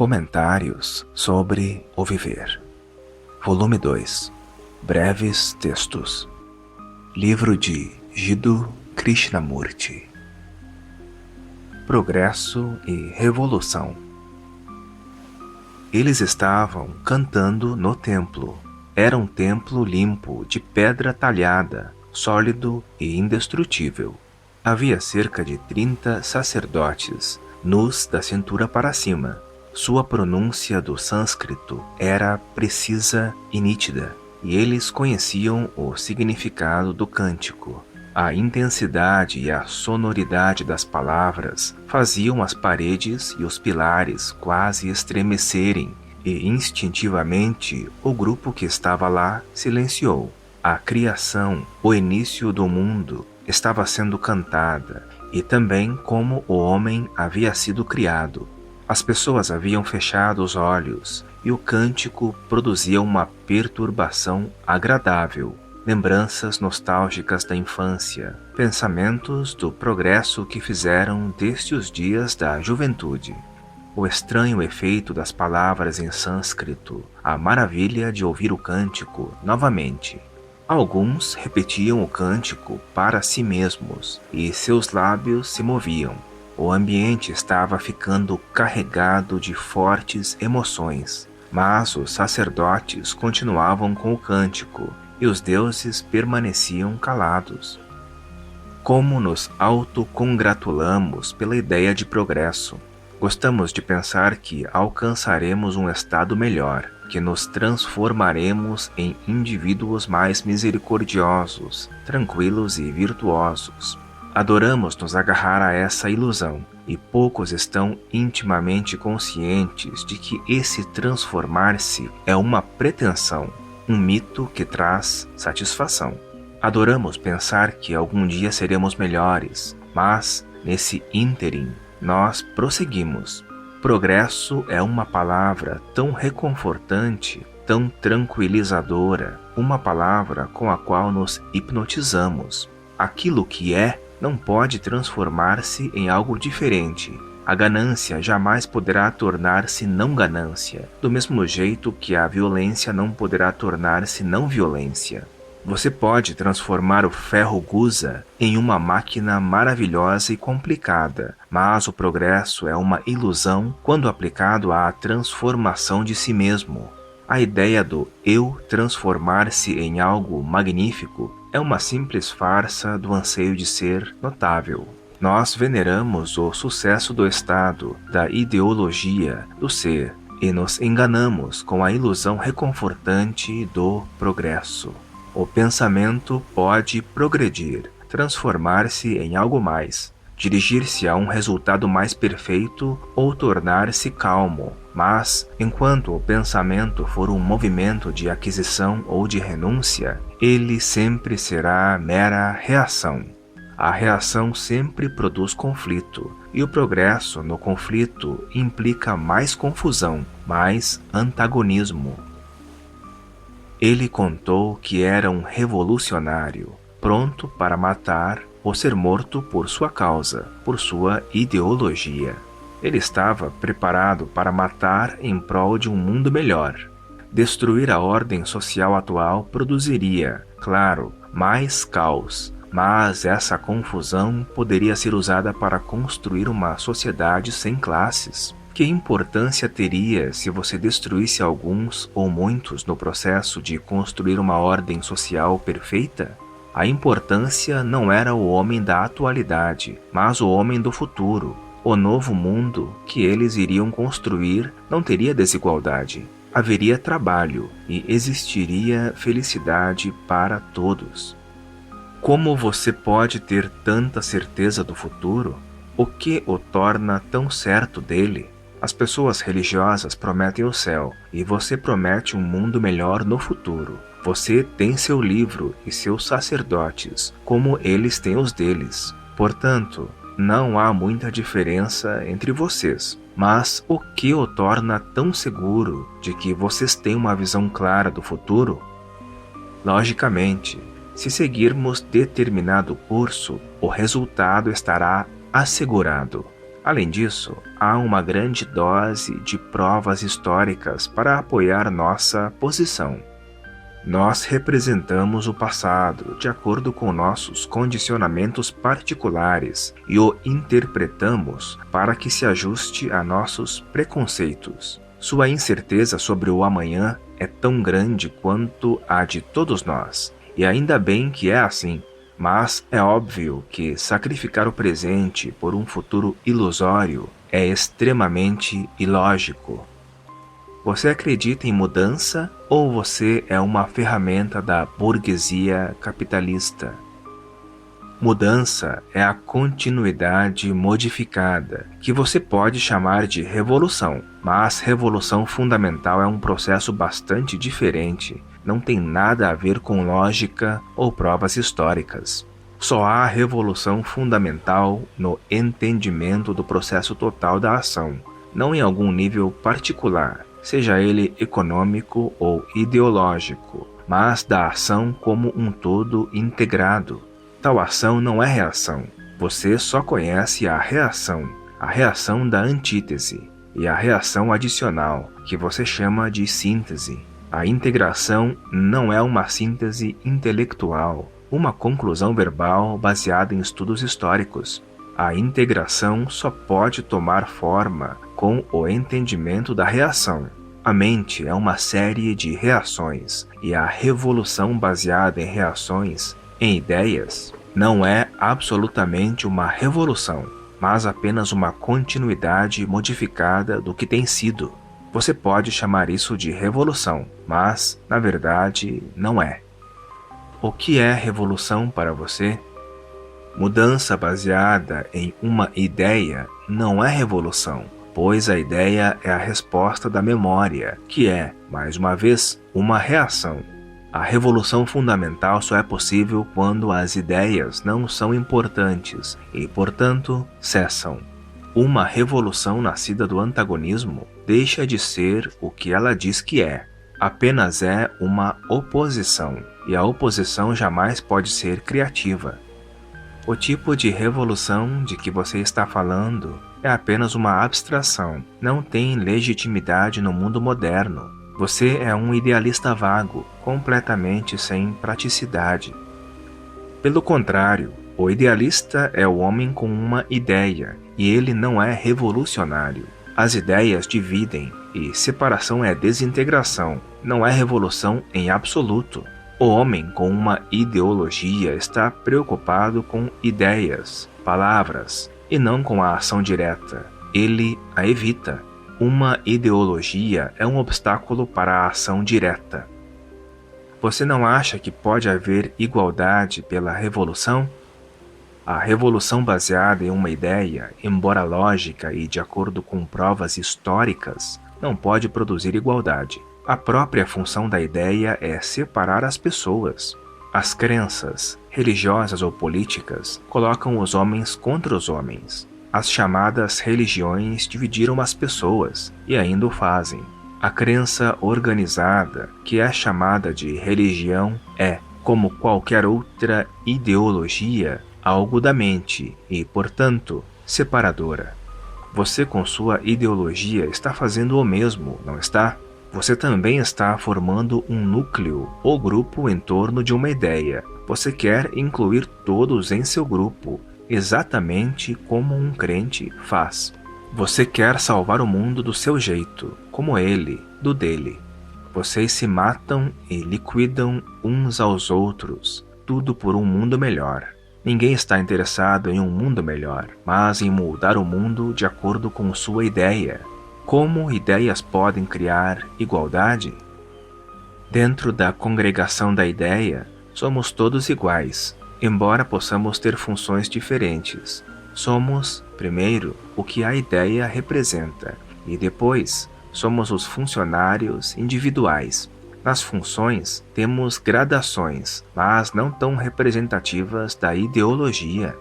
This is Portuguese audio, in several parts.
Comentários sobre o Viver. Volume 2. Breves textos. Livro de Jiddu Krishnamurti. Progresso e Revolução. Eles estavam cantando no templo. Era um templo limpo, de pedra talhada, sólido e indestrutível. Havia cerca de 30 sacerdotes, nus da cintura para cima. Sua pronúncia do sânscrito era precisa e nítida, e eles conheciam o significado do cântico. A intensidade e a sonoridade das palavras faziam as paredes e os pilares quase estremecerem, e instintivamente o grupo que estava lá silenciou. A criação, o início do mundo, estava sendo cantada, e também como o homem havia sido criado. As pessoas haviam fechado os olhos, e o cântico produzia uma perturbação agradável. Lembranças nostálgicas da infância, pensamentos do progresso que fizeram desde os dias da juventude. O estranho efeito das palavras em sânscrito, a maravilha de ouvir o cântico novamente. Alguns repetiam o cântico para si mesmos, e seus lábios se moviam. O ambiente estava ficando carregado de fortes emoções, mas os sacerdotes continuavam com o cântico, e os deuses permaneciam calados. Como nos autocongratulamos pela ideia de progresso. Gostamos de pensar que alcançaremos um estado melhor, que nos transformaremos em indivíduos mais misericordiosos, tranquilos e virtuosos. Adoramos nos agarrar a essa ilusão, e poucos estão intimamente conscientes de que esse transformar-se é uma pretensão, um mito que traz satisfação. Adoramos pensar que algum dia seremos melhores, mas, nesse ínterim, nós prosseguimos. Progresso é uma palavra tão reconfortante, tão tranquilizadora, uma palavra com a qual nos hipnotizamos. Aquilo que é não pode transformar-se em algo diferente. A ganância jamais poderá tornar-se não ganância, do mesmo jeito que a violência não poderá tornar-se não violência. Você pode transformar o ferro gusa em uma máquina maravilhosa e complicada, mas o progresso é uma ilusão quando aplicado à transformação de si mesmo. A ideia do eu transformar-se em algo magnífico é uma simples farsa do anseio de ser notável. Nós veneramos o sucesso do Estado, da ideologia, do ser, e nos enganamos com a ilusão reconfortante do progresso. O pensamento pode progredir, transformar-se em algo mais, dirigir-se a um resultado mais perfeito ou tornar-se calmo, mas, enquanto o pensamento for um movimento de aquisição ou de renúncia, ele sempre será mera reação. A reação sempre produz conflito, e o progresso no conflito implica mais confusão, mais antagonismo. Ele contou que era um revolucionário, pronto para matar ou ser morto por sua causa, por sua ideologia. Ele estava preparado para matar em prol de um mundo melhor. Destruir a ordem social atual produziria, claro, mais caos, mas essa confusão poderia ser usada para construir uma sociedade sem classes. Que importância teria se você destruísse alguns ou muitos no processo de construir uma ordem social perfeita? A importância não era o homem da atualidade, mas o homem do futuro. O novo mundo que eles iriam construir não teria desigualdade. Haveria trabalho e existiria felicidade para todos. Como você pode ter tanta certeza do futuro? O que o torna tão certo dele? As pessoas religiosas prometem o céu, e você promete um mundo melhor no futuro. Você tem seu livro e seus sacerdotes, como eles têm os deles. Portanto, não há muita diferença entre vocês. Mas o que o torna tão seguro de que vocês têm uma visão clara do futuro? Logicamente, se seguirmos determinado curso, o resultado estará assegurado. Além disso, há uma grande dose de provas históricas para apoiar nossa posição. Nós representamos o passado de acordo com nossos condicionamentos particulares e o interpretamos para que se ajuste a nossos preconceitos. Sua incerteza sobre o amanhã é tão grande quanto a de todos nós, e ainda bem que é assim. Mas é óbvio que sacrificar o presente por um futuro ilusório é extremamente ilógico. Você acredita em mudança ou você é uma ferramenta da burguesia capitalista? Mudança é a continuidade modificada, que você pode chamar de revolução, mas revolução fundamental é um processo bastante diferente. Não tem nada a ver com lógica ou provas históricas. Só há revolução fundamental no entendimento do processo total da ação, não em algum nível particular, seja ele econômico ou ideológico, mas da ação como um todo integrado. Tal ação não é reação. Você só conhece a reação da antítese, e a reação adicional, que você chama de síntese. A integração não é uma síntese intelectual, uma conclusão verbal baseada em estudos históricos. A integração só pode tomar forma com o entendimento da reação. A mente é uma série de reações, e a revolução baseada em reações, em ideias, não é absolutamente uma revolução, mas apenas uma continuidade modificada do que tem sido. Você pode chamar isso de revolução, mas, na verdade, não é. O que é revolução para você? Mudança baseada em uma ideia não é revolução, pois a ideia é a resposta da memória, que é, mais uma vez, uma reação. A revolução fundamental só é possível quando as ideias não são importantes e, portanto, cessam. Uma revolução nascida do antagonismo deixa de ser o que ela diz que é. Apenas é uma oposição, e a oposição jamais pode ser criativa. O tipo de revolução de que você está falando é apenas uma abstração, não tem legitimidade no mundo moderno. Você é um idealista vago, completamente sem praticidade. Pelo contrário, o idealista é o homem com uma ideia, e ele não é revolucionário. As ideias dividem, e separação é desintegração, não é revolução em absoluto. O homem com uma ideologia está preocupado com ideias, palavras, e não com a ação direta. Ele a evita. Uma ideologia é um obstáculo para a ação direta. Você não acha que pode haver igualdade pela revolução? A revolução baseada em uma ideia, embora lógica e de acordo com provas históricas, não pode produzir igualdade. A própria função da ideia é separar as pessoas. As crenças, religiosas ou políticas, colocam os homens contra os homens. As chamadas religiões dividiram as pessoas, e ainda o fazem. A crença organizada, que é chamada de religião, é, como qualquer outra ideologia, algo da mente e, portanto, separadora. Você com sua ideologia está fazendo o mesmo, não está? Você também está formando um núcleo ou grupo em torno de uma ideia. Você quer incluir todos em seu grupo, exatamente como um crente faz. Você quer salvar o mundo do seu jeito, como ele, do dele. Vocês se matam e liquidam uns aos outros, tudo por um mundo melhor. Ninguém está interessado em um mundo melhor, mas em moldar o mundo de acordo com sua ideia. Como ideias podem criar igualdade? Dentro da congregação da ideia, somos todos iguais, embora possamos ter funções diferentes. Somos, primeiro, o que a ideia representa, e depois, somos os funcionários individuais. Nas funções, temos gradações, mas não tão representativas da ideologia.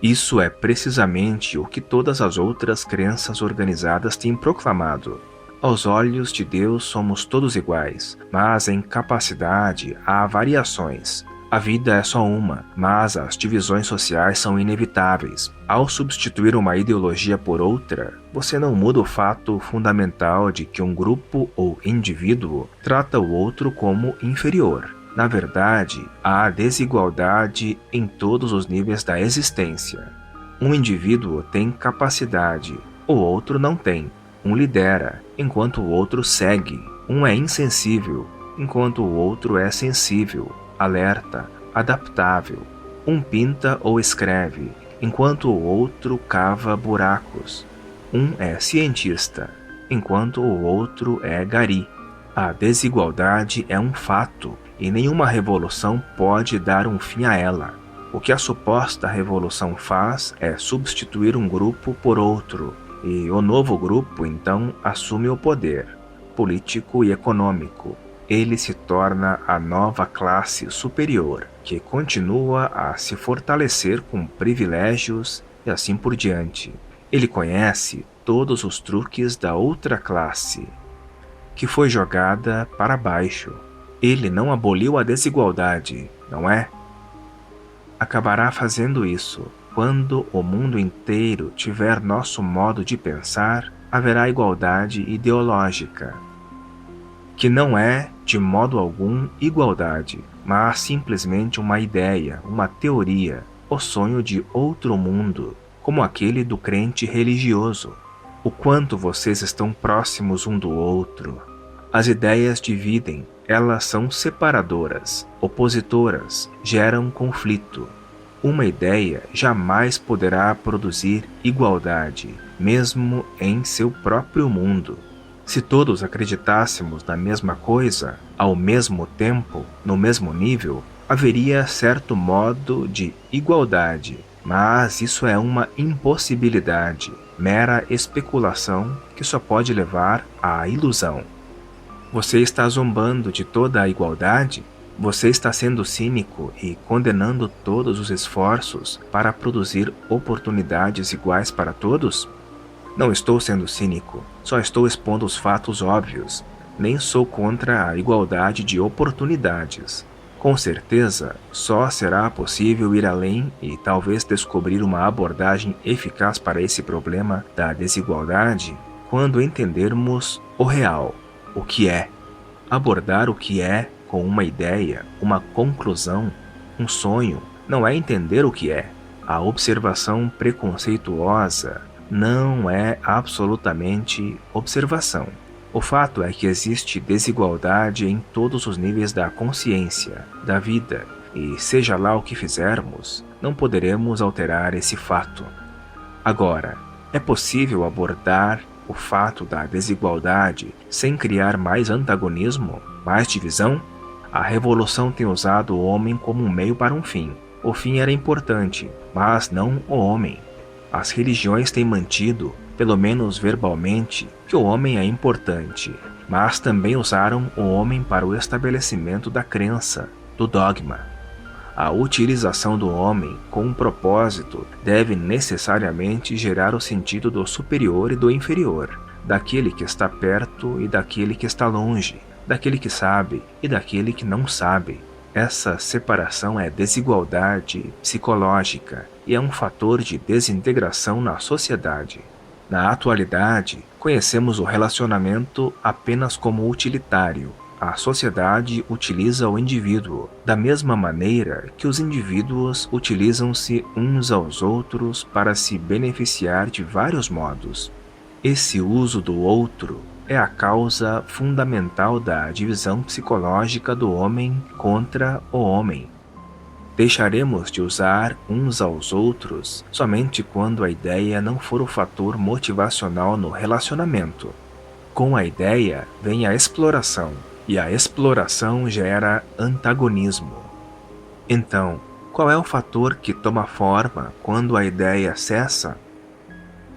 Isso é precisamente o que todas as outras crenças organizadas têm proclamado. Aos olhos de Deus somos todos iguais, mas em capacidade há variações. A vida é só uma, mas as divisões sociais são inevitáveis. Ao substituir uma ideologia por outra, você não muda o fato fundamental de que um grupo ou indivíduo trata o outro como inferior. Na verdade, há desigualdade em todos os níveis da existência. Um indivíduo tem capacidade, o outro não tem. Um lidera, enquanto o outro segue. Um é insensível, enquanto o outro é sensível, alerta, adaptável. Um pinta ou escreve, enquanto o outro cava buracos. Um é cientista, enquanto o outro é gari. A desigualdade é um fato e nenhuma revolução pode dar um fim a ela. O que a suposta revolução faz é substituir um grupo por outro, e o novo grupo então assume o poder político e econômico. Ele se torna a nova classe superior, que continua a se fortalecer com privilégios e assim por diante. Ele conhece todos os truques da outra classe, que foi jogada para baixo. Ele não aboliu a desigualdade, não é? Acabará fazendo isso. Quando o mundo inteiro tiver nosso modo de pensar, haverá igualdade ideológica, que não é, de modo algum, igualdade, mas simplesmente uma ideia, uma teoria, o sonho de outro mundo, como aquele do crente religioso. O quanto vocês estão próximos um do outro. As ideias dividem, elas são separadoras, opositoras, geram conflito. Uma ideia jamais poderá produzir igualdade, mesmo em seu próprio mundo. Se todos acreditássemos na mesma coisa, ao mesmo tempo, no mesmo nível, haveria certo modo de igualdade, mas isso é uma impossibilidade, mera especulação que só pode levar à ilusão. Você está zombando de toda a igualdade? Você está sendo cínico e condenando todos os esforços para produzir oportunidades iguais para todos? Não estou sendo cínico, só estou expondo os fatos óbvios. Nem sou contra a igualdade de oportunidades. Com certeza, só será possível ir além e talvez descobrir uma abordagem eficaz para esse problema da desigualdade quando entendermos o real, o que é. Abordar o que é com uma ideia, uma conclusão, um sonho, não é entender o que é. A observação preconceituosa não é absolutamente observação. O fato é que existe desigualdade em todos os níveis da consciência, da vida, e seja lá o que fizermos, não poderemos alterar esse fato. Agora, é possível abordar o fato da desigualdade sem criar mais antagonismo, mais divisão? A revolução tem usado o homem como um meio para um fim. O fim era importante, mas não o homem. As religiões têm mantido, pelo menos verbalmente, que o homem é importante, mas também usaram o homem para o estabelecimento da crença, do dogma. A utilização do homem com um propósito deve necessariamente gerar o sentido do superior e do inferior, daquele que está perto e daquele que está longe, daquele que sabe e daquele que não sabe. Essa separação é desigualdade psicológica e é um fator de desintegração na sociedade. Na atualidade, conhecemos o relacionamento apenas como utilitário. A sociedade utiliza o indivíduo da mesma maneira que os indivíduos utilizam-se uns aos outros para se beneficiar de vários modos. Esse uso do outro é a causa fundamental da divisão psicológica do homem contra o homem. Deixaremos de usar uns aos outros somente quando a ideia não for o fator motivacional no relacionamento. Com a ideia vem a exploração, e a exploração gera antagonismo. Então, qual é o fator que toma forma quando a ideia cessa?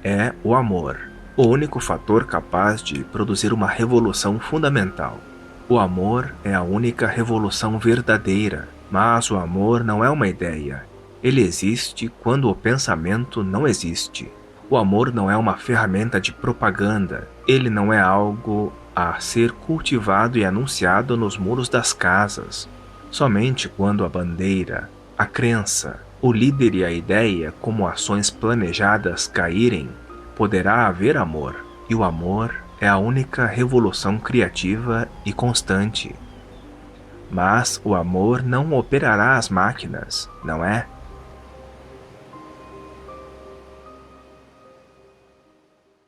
É o amor. O único fator capaz de produzir uma revolução fundamental. O amor é a única revolução verdadeira, mas o amor não é uma ideia. Ele existe quando o pensamento não existe. O amor não é uma ferramenta de propaganda. Ele não é algo a ser cultivado e anunciado nos muros das casas. Somente quando a bandeira, a crença, o líder e a ideia como ações planejadas caírem, poderá haver amor, e o amor é a única revolução criativa e constante. Mas o amor não operará as máquinas, não é?